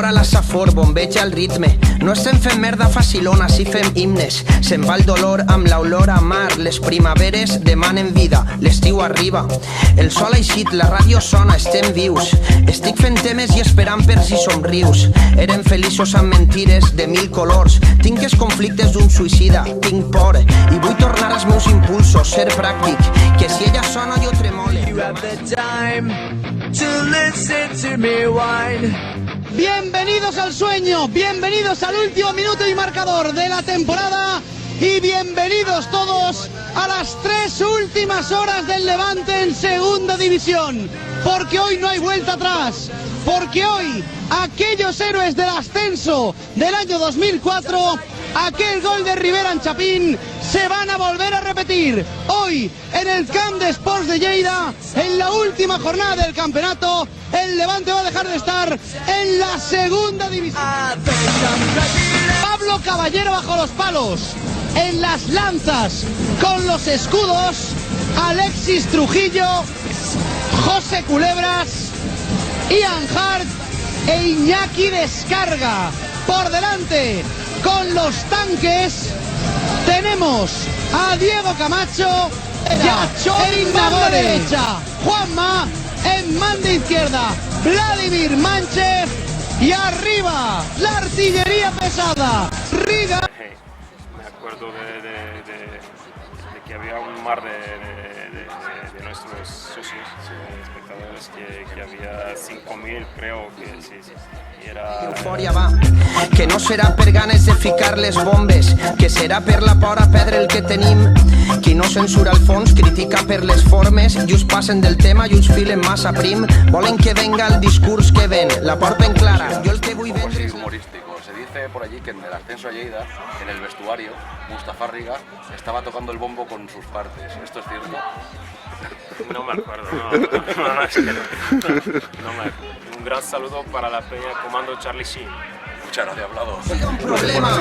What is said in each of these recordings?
olor a la safor, bombeja el ritme. No estem fent merda facilona, si fem himnes. Se'n va el dolor amb l'olor a mar. Les primaveres demanen vida, l'estiu arriba. El sol ha eixit, la ràdio sona, estem vius. Estic fent temes i esperant per si somrius. Érem feliços amb mentides de 1000 colors. Tinc els conflictes d'un suïcida, tinc por i vull tornar als meus impulsos, ser pràctic, que si ella sona jo tremole. Bienvenidos al sueño, bienvenidos al último minuto y marcador de la temporada y bienvenidos todos a las 3 últimas horas del Levante en segunda división, porque hoy no hay vuelta atrás, porque hoy aquellos héroes del ascenso del año 2004, aquel gol de Rivera en Chapín, se van a volver a repetir hoy en el Camp de Sports de Lleida. En la última jornada del campeonato, el Levante va a dejar de estar en la segunda división. Pablo Caballero bajo los palos, en las lanzas con los escudos, Alexis Trujillo, José Culebras, Ian Hart e Iñaki Descarga. Por delante, con los tanques, tenemos a Diego Camacho en manda derecha, Juanma en manda izquierda, Vladimir Manchev y arriba la artillería pesada, Riga. Me acuerdo de que había un mar de nuestros socios, espectadores, que había 5.000, creo que sí. Era... Eufòria va, que no serà per ganes de ficar les bombes, que serà per la por a perdre el que tenim. Qui no censura el fons critica per les formes, i us passen del tema i us filen massa prim. Volen que venga el discurs que ven, la por ben clara, jo el que vull vendre és... humorístico. Se dice por allí que en el ascenso a Lleida, en el vestuario, Mustafa Riga estaba tocando el bombo con sus partes. ¿Esto es cierto? No me acuerdo, no, es que no me acuerdo. Un gran saludo para la peña Comando Charlie Sheen. Muchas gracias, Vlado. un problema,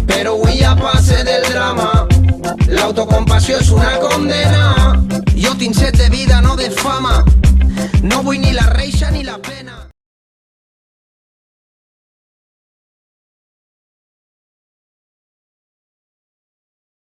però avui ja passe del drama. L'autocompassió és una condena. Jo tinc set de vida, no de fama. No vull ni la reixa ni la pena.